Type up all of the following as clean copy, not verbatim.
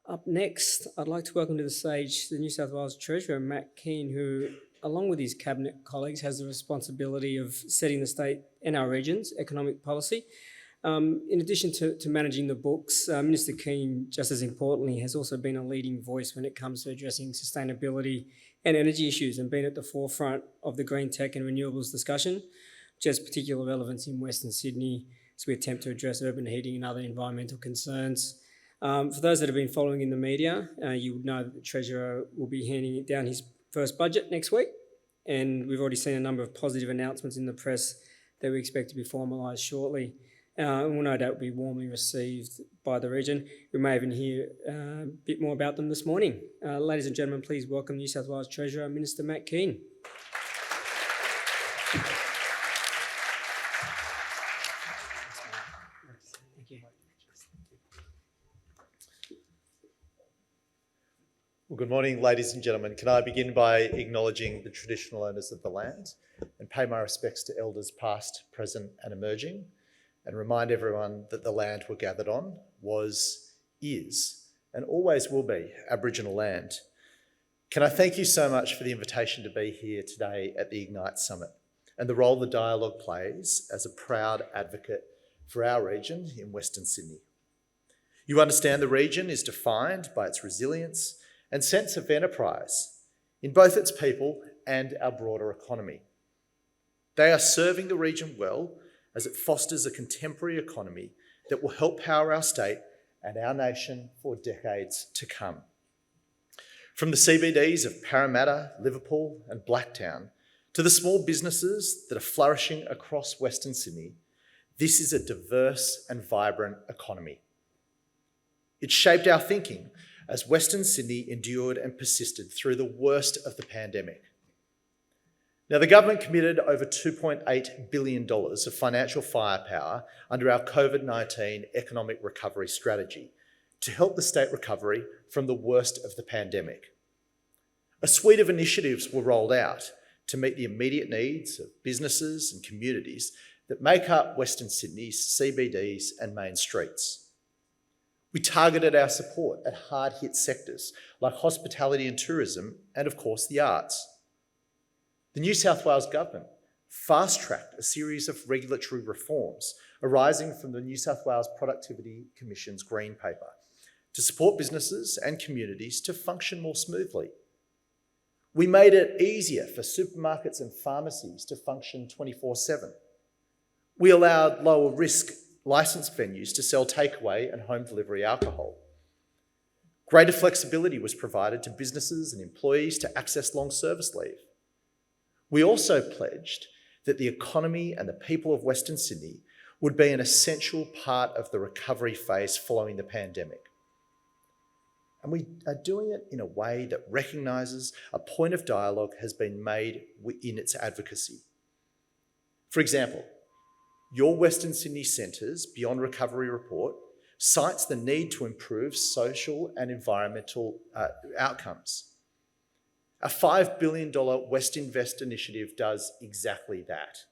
Up next, I'd like to welcome to the stage the New South Wales Treasurer, Matt Kean, who, along with his Cabinet colleagues, has the responsibility of setting the state and our region's economic policy. In addition to managing the books, Minister Kean, just as importantly, has also been a leading voice when it comes to addressing sustainability and energy issues and been at the forefront of the green tech and renewables discussion, which has particular relevance in Western Sydney as we attempt to address urban heating and other environmental concerns. For those that have been following in the media, you would know that the Treasurer will be handing down his first budget next week, and we've already seen a number of positive announcements in the press that we expect to be formalised shortly. And will no doubt be warmly received by the region. We may even hear a bit more about them this morning. Ladies and gentlemen, please welcome New South Wales Treasurer, Minister Matt Kean. Thank you. Well, good morning, ladies and gentlemen. Can I begin by acknowledging the traditional owners of the land and pay my respects to elders past, present and emerging, and remind everyone that the land we're gathered on was, is, and always will be Aboriginal land. Can I thank you so much for the invitation to be here today at the Ignite Summit and the role the dialogue plays as a proud advocate for our region in Western Sydney. You understand the region is defined by its resilience and sense of enterprise in both its people and our broader economy. They are serving the region well as it fosters a contemporary economy that will help power our state and our nation for decades to come. From the CBDs of Parramatta, Liverpool and Blacktown to the small businesses that are flourishing across Western Sydney, this is a diverse and vibrant economy. It shaped our thinking as Western Sydney endured and persisted through the worst of the pandemic. Now, the government committed over $2.8 billion of financial firepower under our COVID-19 economic recovery strategy to help the state recovery from the worst of the pandemic. A suite of initiatives were rolled out to meet the immediate needs of businesses and communities that make up Western Sydney's CBDs and main streets. We targeted our support at hard-hit sectors like hospitality and tourism and, of course, the arts. The New South Wales Government fast-tracked a series of regulatory reforms arising from the New South Wales Productivity Commission's Green Paper to support businesses and communities to function more smoothly. We made it easier for supermarkets and pharmacies to function 24/7. We allowed lower-risk licensed venues to sell takeaway and home delivery alcohol. Greater flexibility was provided to businesses and employees to access long service leave. We also pledged that the economy and the people of Western Sydney would be an essential part of the recovery phase following the pandemic. And we are doing it in a way that recognises a point of dialogue has been made in its advocacy. For example, your Western Sydney Centre's Beyond Recovery report cites the need to improve social and environmental outcomes. A $5 billion West Invest initiative does exactly that.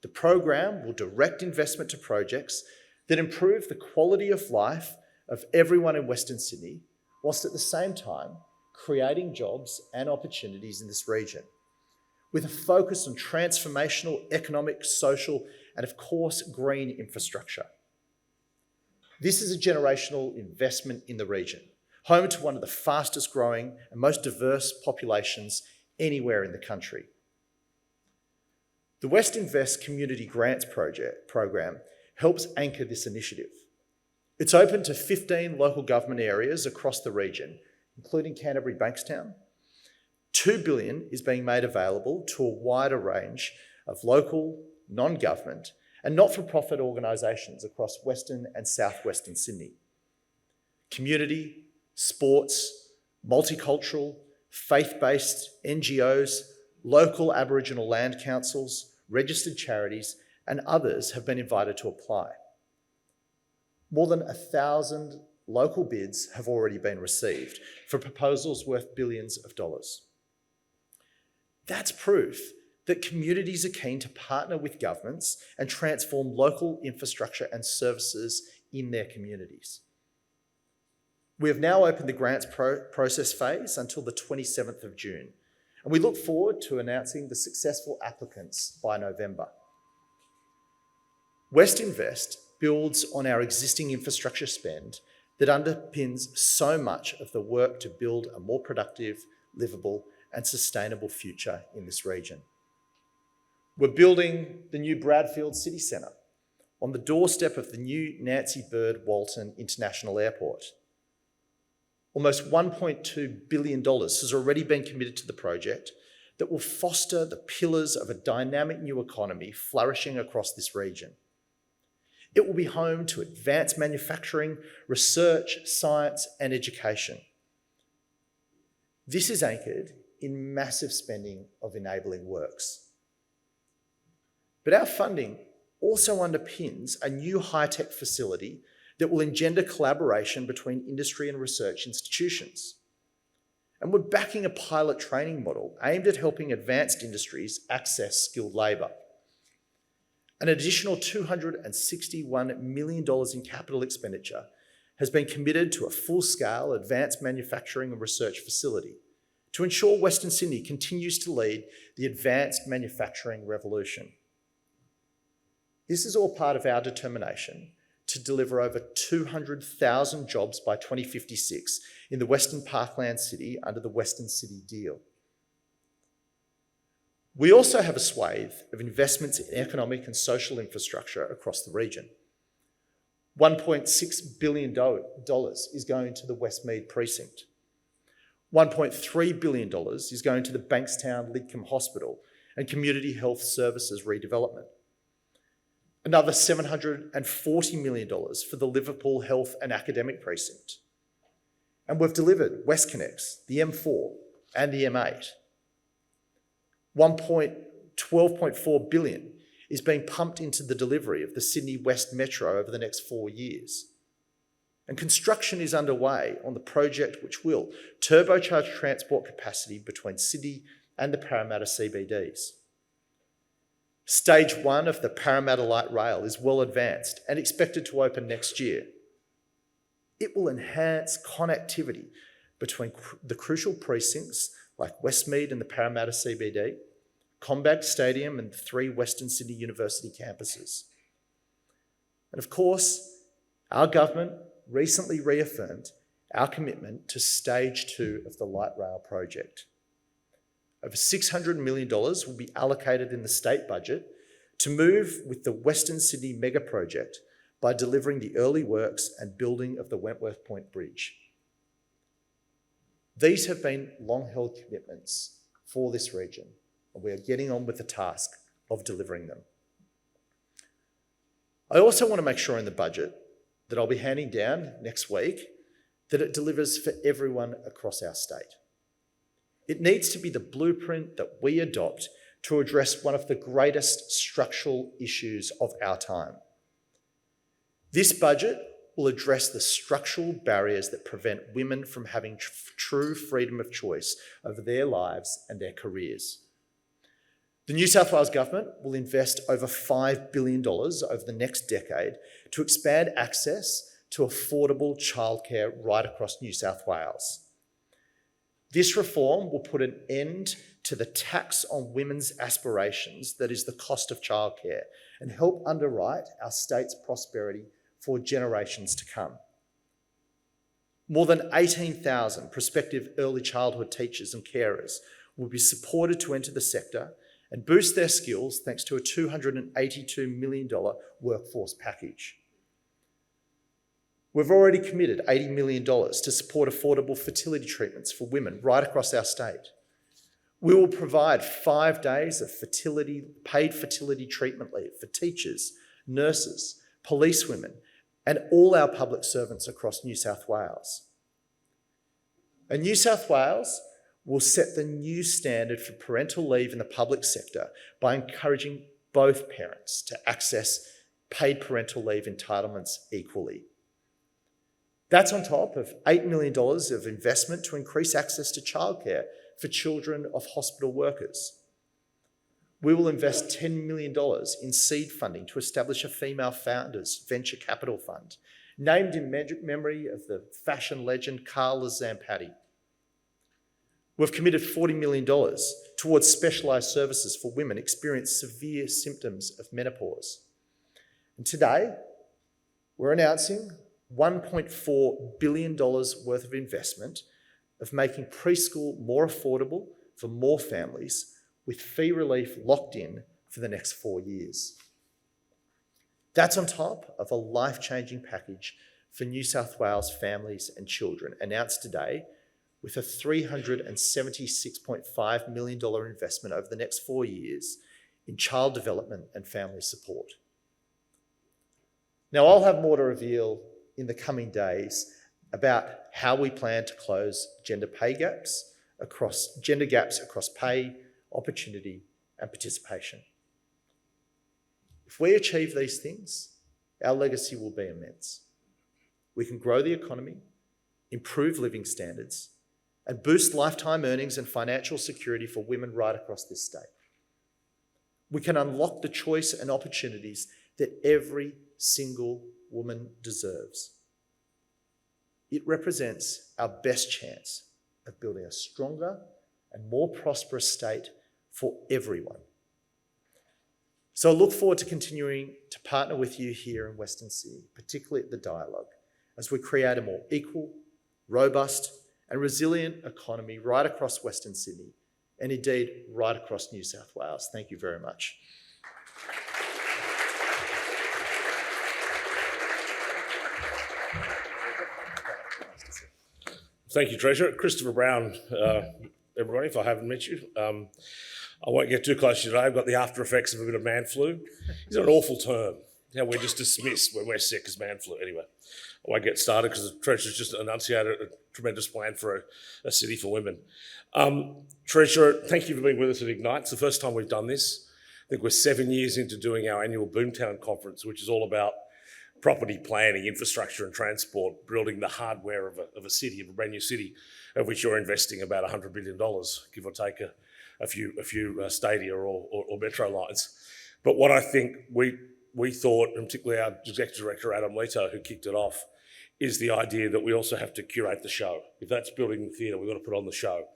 The program will direct investment to projects that improve the quality of life of everyone in Western Sydney, whilst at the same time creating jobs and opportunities in this region, with a focus on transformational economic, social, and of course, green infrastructure. This is a generational investment in the region, home to one of the fastest growing and most diverse populations anywhere in the country. The West Invest Community Grants program helps anchor this initiative. It's open to 15 local government areas across the region, including Canterbury Bankstown. $2 billion is being made available to a wider range of local, non-government and not-for-profit organisations across Western and South-Western Sydney. Community, sports, multicultural, faith-based NGOs, local Aboriginal land councils, registered charities, and others have been invited to apply. More than 1,000 local bids have already been received for proposals worth billions of dollars. That's proof that communities are keen to partner with governments and transform local infrastructure and services in their communities. We have now opened the grants process phase until the 27th of June, and we look forward to announcing the successful applicants by November. West Invest builds on our existing infrastructure spend that underpins so much of the work to build a more productive, livable and sustainable future in this region. We're building the new Bradfield City Centre on the doorstep of the new Nancy Bird Walton International Airport. Almost $1.2 billion has already been committed to the project that will foster the pillars of a dynamic new economy flourishing across this region. It will be home to advanced manufacturing, research, science and education. This is anchored in massive spending of enabling works. But our funding also underpins a new high-tech facility that will engender collaboration between industry and research institutions. And we're backing a pilot training model aimed at helping advanced industries access skilled labour. An additional $261 million in capital expenditure has been committed to a full-scale advanced manufacturing and research facility to ensure Western Sydney continues to lead the advanced manufacturing revolution. This is all part of our determination to deliver over 200,000 jobs by 2056 in the Western Parkland City under the Western City Deal. We also have a swathe of investments in economic and social infrastructure across the region. $1.6 billion is going to the Westmead precinct. $1.3 billion is going to the Bankstown Lidcombe Hospital and Community Health Services redevelopment. Another $740 million for the Liverpool Health and Academic Precinct. And we've delivered WestConnex, the M4 and the M8. $12.4 billion is being pumped into the delivery of the Sydney West Metro over the next 4 years. And construction is underway on the project which will turbocharge transport capacity between Sydney and the Parramatta CBDs. Stage 1 of the Parramatta Light Rail is well advanced and expected to open next year. It will enhance connectivity between the crucial precincts like Westmead and the Parramatta CBD, Combank Stadium and the 3 Western Sydney University campuses. And of course, our government recently reaffirmed our commitment to Stage 2 of the Light Rail project. Over $600 million will be allocated in the state budget to move with the Western Sydney mega project by delivering the early works and building of the Wentworth Point Bridge. These have been long-held commitments for this region, and we are getting on with the task of delivering them. I also want to make sure in the budget that I'll be handing down next week that it delivers for everyone across our state. It needs to be the blueprint that we adopt to address one of the greatest structural issues of our time. This budget will address the structural barriers that prevent women from having true freedom of choice over their lives and their careers. The New South Wales Government will invest over $5 billion over the next decade to expand access to affordable childcare right across New South Wales. This reform will put an end to the tax on women's aspirations that is the cost of childcare and help underwrite our state's prosperity for generations to come. More than 18,000 prospective early childhood teachers and carers will be supported to enter the sector and boost their skills thanks to a $282 million workforce package. We've already committed $80 million to support affordable fertility treatments for women right across our state. We will provide 5 days of paid fertility treatment leave for teachers, nurses, policewomen, and all our public servants across New South Wales. And New South Wales will set the new standard for parental leave in the public sector by encouraging both parents to access paid parental leave entitlements equally. That's on top of $8 million of investment to increase access to childcare for children of hospital workers. We will invest $10 million in seed funding to establish a female founders venture capital fund, named in memory of the fashion legend Karra-Hassan. We've committed $40 million towards specialised services for women experiencing severe symptoms of menopause. And today, we're announcing $1.4 billion worth of investment of making preschool more affordable for more families, with fee relief locked in for the next 4 years. That's on top of a life-changing package for New South Wales families and children announced today, with a $376.5 million investment over the next 4 years in child development and family support. Now, I'll have more to reveal in the coming days about how we plan to close gender gaps across pay, opportunity, and participation. If we achieve these things, our legacy will be immense. We can grow the economy, improve living standards, and boost lifetime earnings and financial security for women right across this state. We can unlock the choice and opportunities that every single woman deserves. It represents our best chance of building a stronger and more prosperous state for everyone. So I look forward to continuing to partner with you here in Western Sydney, particularly at the Dialogue, as we create a more equal, robust and resilient economy right across Western Sydney, and indeed right across New South Wales. Thank you very much. Thank you, Treasurer. Christopher Brown, everybody, if I haven't met you. I won't get too close to you today. I've got the after effects of a bit of man flu. Is that an awful term? How we're just dismissed when we're sick as man flu. Anyway, I won't get started because the Treasurer's just enunciated a tremendous plan for a city for women. Treasurer, thank you for being with us at Ignite. It's the first time we've done this. I think we're 7 years into doing our annual Boomtown conference, which is all about property planning, infrastructure and transport, building the hardware of a city, of a brand new city, of which you're investing about $100 billion, give or take a few stadia or metro lines. But what I think we thought, and particularly our Executive Director, Adam Leto, who kicked it off, is the idea that we also have to curate the show. If that's building the theatre, we've got to put on the show.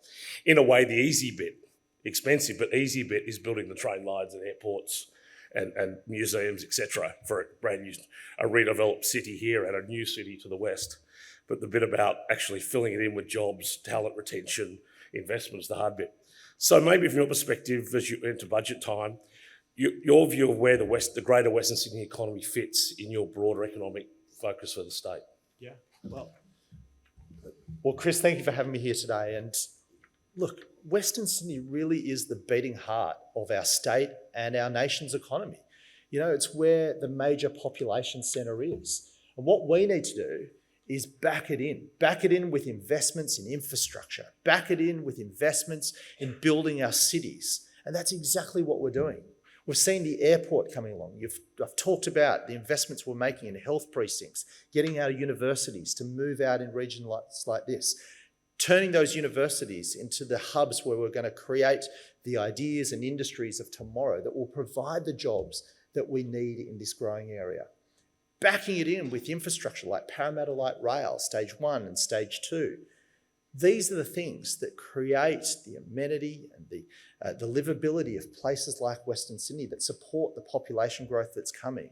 In a way, the easy bit, expensive, but easy bit is building the train lines and airports and museums, etc., for a brand new, a redeveloped city here and a new city to the west. But the bit about actually filling it in with jobs, talent retention, investment is the hard bit. So maybe from your perspective, as you enter budget time, your view of where the greater Western Sydney economy fits in your broader economic focus for the state. Yeah, well, Chris, thank you for having me here today. And look, Western Sydney really is the beating heart of our state and our nation's economy. You know, it's where the major population centre is. And what we need to do is back it in with investments in infrastructure, back it in with investments in building our cities. And that's exactly what we're doing. We've seen the airport coming along. I've talked about the investments we're making in health precincts, getting our universities to move out in regions like this, turning those universities into the hubs where we're going to create the ideas and industries of tomorrow that will provide the jobs that we need in this growing area. Backing it in with infrastructure like Parramatta Light Rail, Stage 1 and Stage 2. These are the things that create the amenity and the livability of places like Western Sydney that support the population growth that's coming.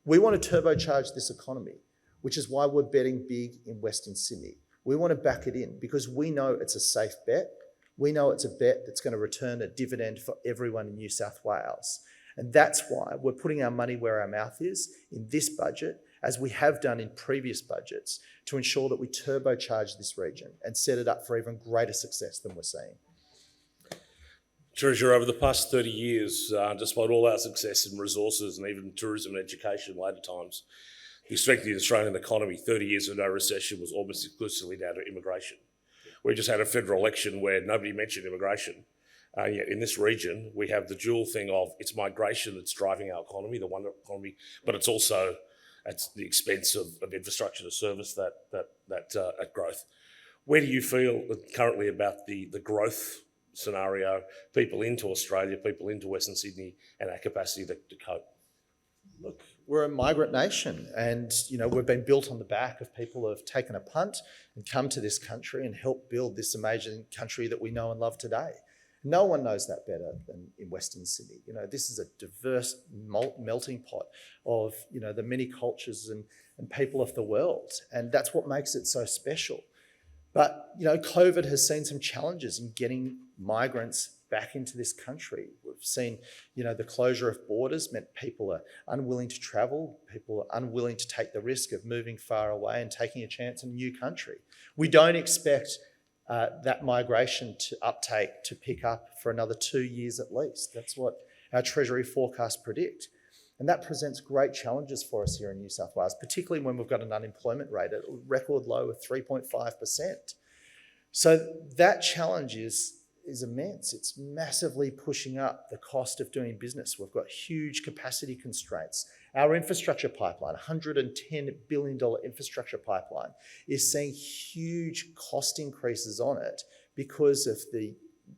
We want to turbocharge this economy, which is why we're betting big in Western Sydney. We want to back it in because we know it's a safe bet. We know it's a bet that's going to return a dividend for everyone in New South Wales. And that's why we're putting our money where our mouth is in this budget, as we have done in previous budgets, to ensure that we turbocharge this region and set it up for even greater success than we're seeing. Treasurer, over the past 30 years, despite all our success in resources and even tourism and education in later times, the strength of the Australian economy, 30 years of no recession, was almost exclusively down to immigration. We just had a federal election where nobody mentioned immigration. Yet in this region, we have the dual thing of it's migration that's driving our economy, the wonder economy, but it's also at the expense of infrastructure to service that growth. Where do you feel currently about the growth scenario, people into Australia, people into Western Sydney, and our capacity to cope? Look, we're a migrant nation, and we've been built on the back of people who have taken a punt and come to this country and helped build this amazing country that we know and love today. No one knows that better than in Western Sydney. This is a diverse melting pot of the many cultures and people of the world, and that's what makes it so special. But COVID has seen some challenges in getting migrants back into this country. We've seen, the closure of borders meant people are unwilling to travel, people are unwilling to take the risk of moving far away and taking a chance in a new country. We don't expect that migration to pick up for another 2 years at least. That's what our Treasury forecasts predict. And that presents great challenges for us here in New South Wales, particularly when we've got an unemployment rate at a record low of 3.5%. So that challenge is immense. It's massively pushing up the cost of doing business. We've got huge capacity constraints. Our infrastructure pipeline, $110 billion infrastructure pipeline, is seeing huge cost increases on it because of the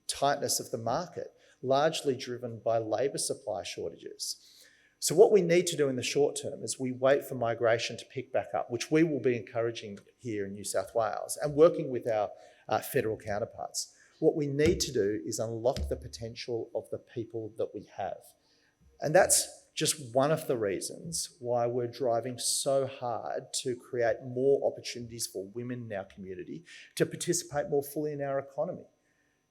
tightness of the market, largely driven by labour supply shortages. So what we need to do in the short term is we wait for migration to pick back up, which we will be encouraging here in New South Wales and working with our federal counterparts. What we need to do is unlock the potential of the people that we have. And that's just one of the reasons why we're driving so hard to create more opportunities for women in our community to participate more fully in our economy.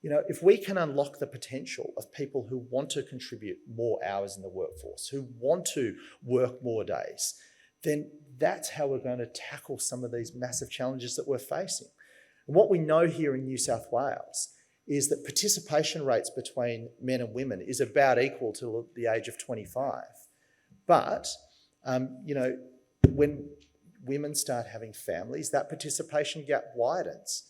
If we can unlock the potential of people who want to contribute more hours in the workforce, who want to work more days, then that's how we're going to tackle some of these massive challenges that we're facing. And what we know here in New South Wales is that participation rates between men and women is about equal to the age of 25. But, when women start having families, that participation gap widens.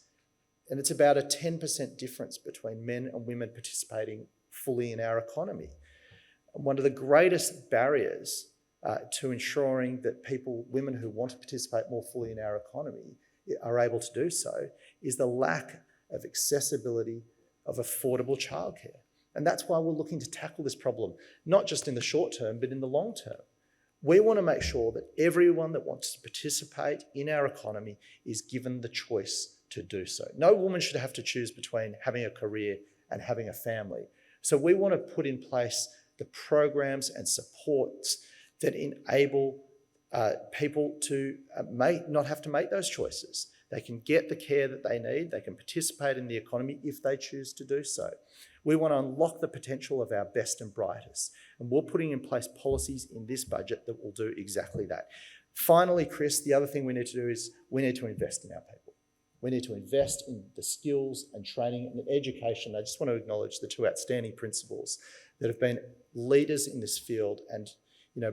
And it's about a 10% difference between men and women participating fully in our economy. And one of the greatest barriers to ensuring that women who want to participate more fully in our economy are able to do so is the lack of accessibility of affordable childcare. And that's why we're looking to tackle this problem, not just in the short term, but in the long term. We want to make sure that everyone that wants to participate in our economy is given the choice to do so. No woman should have to choose between having a career and having a family. So we want to put in place the programs and supports that enable people to not have to make those choices. They can get the care that they need. They can participate in the economy if they choose to do so. We want to unlock the potential of our best and brightest. And we're putting in place policies in this budget that will do exactly that. Finally, Chris, the other thing we need to do is we need to invest in our people. We need to invest in the skills and training and education. I just want to acknowledge the two outstanding principals that have been leaders in this field and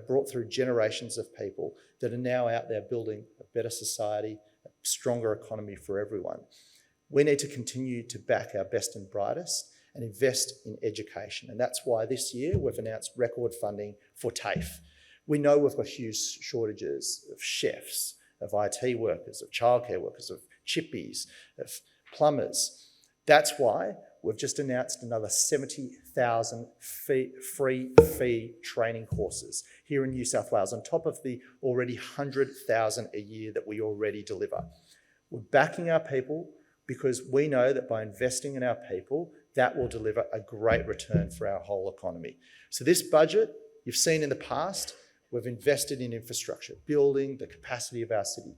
brought through generations of people that are now out there building a better society, a stronger economy for everyone. We need to continue to back our best and brightest and invest in education. And that's why this year we've announced record funding for TAFE. We know we've got huge shortages of chefs, of IT workers, of childcare workers, of chippies, of plumbers. That's why we've just announced another 70,000 free fee training courses here in New South Wales, on top of the already 100,000 a year that we already deliver. We're backing our people because we know that by investing in our people, that will deliver a great return for our whole economy. So this budget, you've seen in the past, we've invested in infrastructure, building the capacity of our city.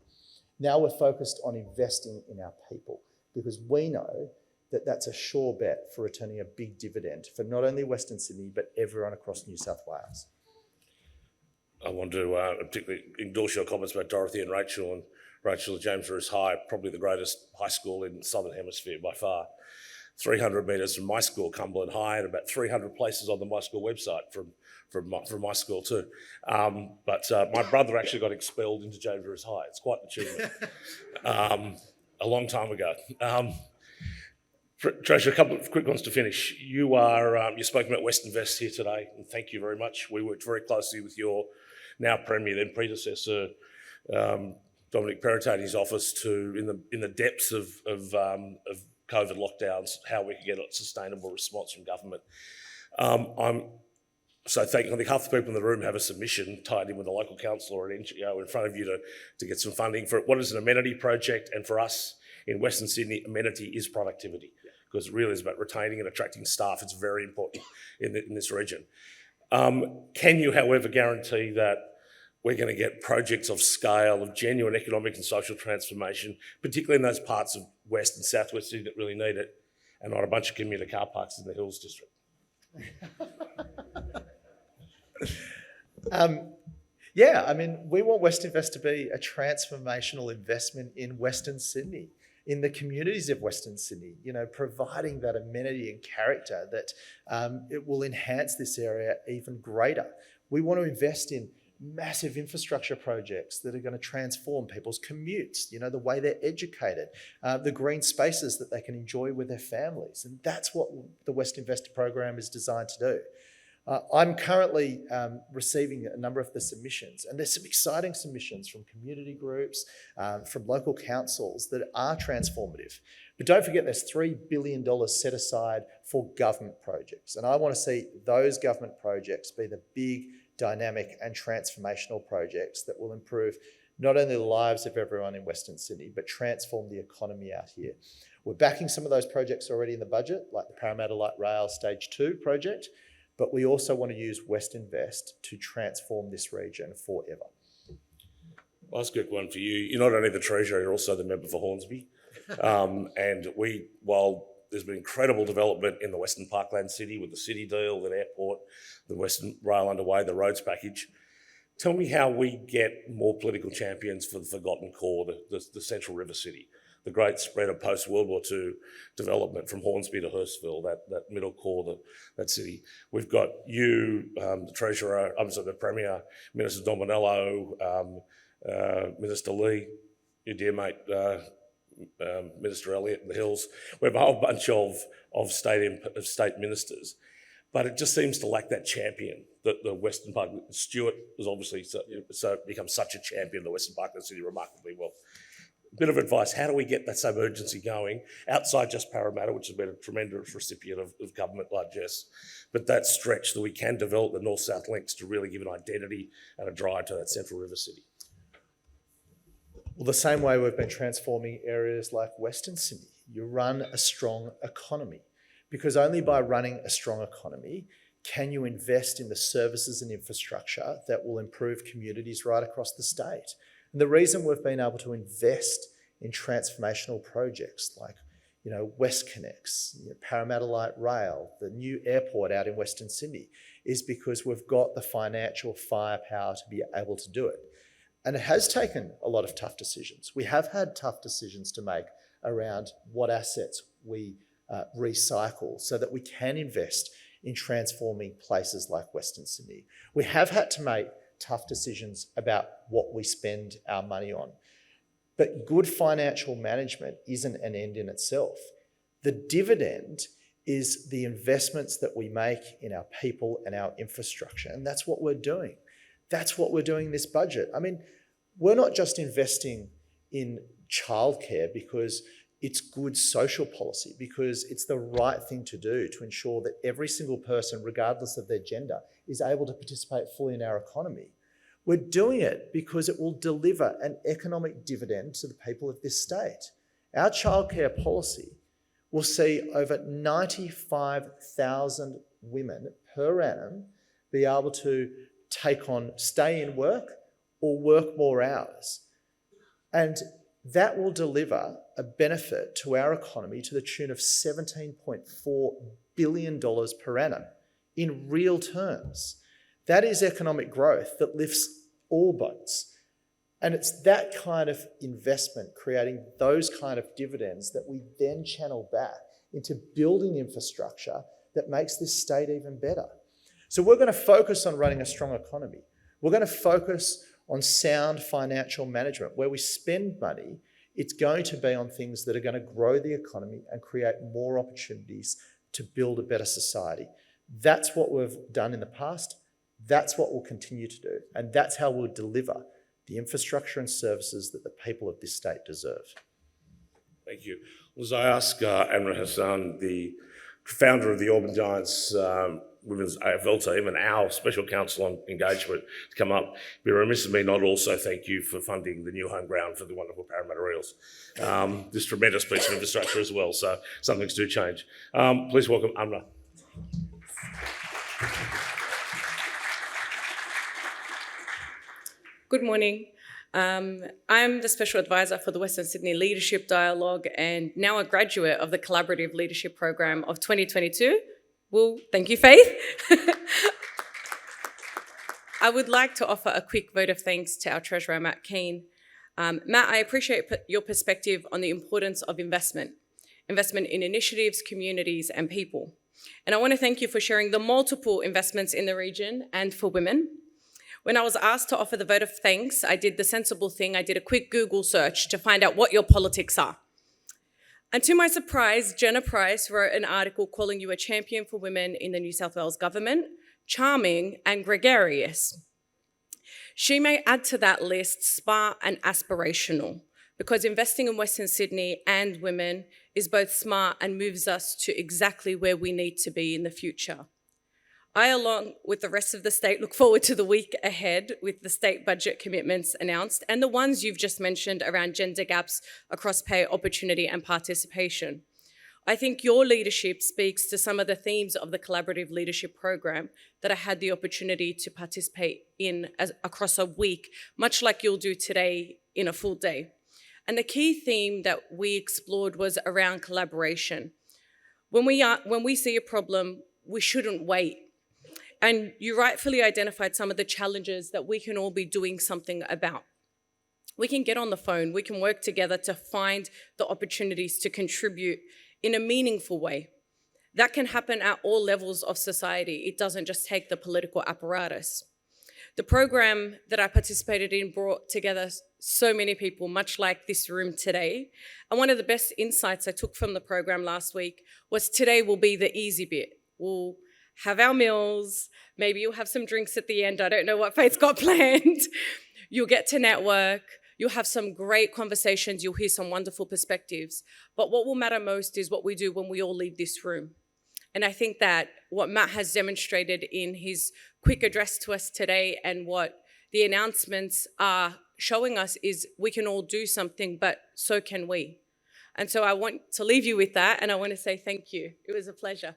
Now we're focused on investing in our people because we know that that's a sure bet for returning a big dividend for not only Western Sydney, but everyone across New South Wales. I want to particularly endorse your comments about Dorothy and Rachel. And Rachel at James Roos High, probably the greatest high school in the Southern Hemisphere by far. 300 metres from my school, Cumberland High, and about 300 places on the My School website from my school too. But my brother actually got expelled into James Roos High. It's quite an achievement. A long time ago. Treasurer, a couple of quick ones to finish. You spoke about Westinvest here today, and thank you very much. We worked very closely with your now Premier, then predecessor, Dominic Perrottini's office in the depths of COVID lockdowns, how we could get a sustainable response from government. I'm So I think half the people in the room have a submission tied in with a local council or an NGO in front of you to get some funding for what is an amenity project. And for us in Western Sydney, amenity is productivity, because it really is about retaining and attracting staff. It's very important in this region. Can you, however, guarantee that we're going to get projects of scale, of genuine economic and social transformation, particularly in those parts of West and Southwest Sydney that really need it, and not a bunch of commuter car parks in the Hills District? Yeah, I mean, we want Westinvest to be a transformational investment in Western Sydney, in the communities of Western Sydney, providing that amenity and character that it will enhance this area even greater. We want to invest in massive infrastructure projects that are going to transform people's commutes, the way they're educated, the green spaces that they can enjoy with their families. And that's what the Westinvest program is designed to do. I'm currently receiving a number of the submissions, and there's some exciting submissions from community groups, from local councils that are transformative. But don't forget, there's $3 billion set aside for government projects. And I want to see those government projects be the big, dynamic and transformational projects that will improve not only the lives of everyone in Western Sydney, but transform the economy out here. We're backing some of those projects already in the budget, like the Parramatta Light Rail Stage 2 project, but we also want to use Westinvest to transform this region forever. Well, that's a good one for you. You're not only the Treasurer, you're also the member for Hornsby. And while there's been incredible development in the Western Parkland City with the city deal, the airport, the Western Rail underway, the roads package, tell me how we get more political champions for the forgotten core, the Central River City, the great spread of post-World War II development from Hornsby to Hurstville, that middle core, that city. We've got you, the Treasurer, the Premier, Minister Dominello, Minister Lee, your dear mate, Minister Elliott in the Hills. We have a whole bunch of state ministers, but it just seems to lack that champion. The Western Parkland, Stuart has obviously become such a champion of the Western Parkland City remarkably well. Bit of advice: how do we get that same urgency going outside just Parramatta, which has been a tremendous recipient of government largesse, but that stretch that we can develop the north-south links to really give an identity and a drive to that Central River City? Well, the same way we've been transforming areas like Western Sydney. You run a strong economy, because only by running a strong economy can you invest in the services and infrastructure that will improve communities right across the state. And the reason we've been able to invest in transformational projects like, WestConnex, Parramatta Light Rail, the new airport out in Western Sydney, is because we've got the financial firepower to be able to do it. And it has taken a lot of tough decisions. We have had tough decisions to make around what assets we recycle so that we can invest in transforming places like Western Sydney. We have had to make tough decisions about what we spend our money on. But good financial management isn't an end in itself. The dividend is the investments that we make in our people and our infrastructure. And that's what we're doing. That's what we're doing in this budget. I mean, we're not just investing in childcare because it's good social policy, because it's the right thing to do to ensure that every single person, regardless of their gender, is able to participate fully in our economy. We're doing it because it will deliver an economic dividend to the people of this state. Our childcare policy will see over 95,000 women per annum be able to take on stay in work or work more hours. And that will deliver a benefit to our economy to the tune of $17.4 billion per annum in real terms. That is economic growth that lifts all boats. And it's that kind of investment, creating those kind of dividends, that we then channel back into building infrastructure that makes this state even better. So we're going to focus on running a strong economy. We're going to focus on sound financial management. Where we spend money, it's going to be on things that are going to grow the economy and create more opportunities to build a better society. That's what we've done in the past. That's what we'll continue to do. And that's how we'll deliver the infrastructure and services that the people of this state deserve. Thank you. As I ask Karra-Hassan, the founder of the Auburn Giants women's AFL team and our special counsel on engagement to come up. Be remiss of me not also thank you for funding the new home ground for the wonderful Parramatta Eels. This tremendous piece of infrastructure as well, so some things do change. Please welcome Amna. Good morning. I'm the Special Advisor for the Western Sydney Leadership Dialogue and now a graduate of the Collaborative Leadership Program of 2022. Well, thank you, Faith. I would like to offer a quick vote of thanks to our Treasurer, Matt Kean. Matt, I appreciate your perspective on the importance of investment in initiatives, communities and people. And I want to thank you for sharing the multiple investments in the region and for women. When I was asked to offer the vote of thanks, I did the sensible thing. I did a quick Google search to find out what your politics are. And to my surprise, Jenna Price wrote an article calling you a champion for women in the New South Wales government, charming and gregarious. She may add to that list smart and aspirational, because investing in Western Sydney and women is both smart and moves us to exactly where we need to be in the future. I, along with the rest of the state, look forward to the week ahead with the state budget commitments announced and the ones you've just mentioned around gender gaps across pay, opportunity and participation. I think your leadership speaks to some of the themes of the Collaborative Leadership Program that I had the opportunity to participate in across a week, much like you'll do today in a full day. And the key theme that we explored was around collaboration. When we see a problem, we shouldn't wait. And you rightfully identified some of the challenges that we can all be doing something about. We can get on the phone, we can work together to find the opportunities to contribute in a meaningful way. That can happen at all levels of society. It doesn't just take the political apparatus. The program that I participated in brought together so many people, much like this room today. And one of the best insights I took from the program last week was today will be the easy bit. We'll have our meals, maybe you'll have some drinks at the end. I don't know what Faith's got planned. You'll get to network, you'll have some great conversations, you'll hear some wonderful perspectives. But what will matter most is what we do when we all leave this room. And I think that what Matt has demonstrated in his quick address to us today and what the announcements are showing us is we can all do something, but so can we. And so I want to leave you with that, and I want to say thank you. It was a pleasure.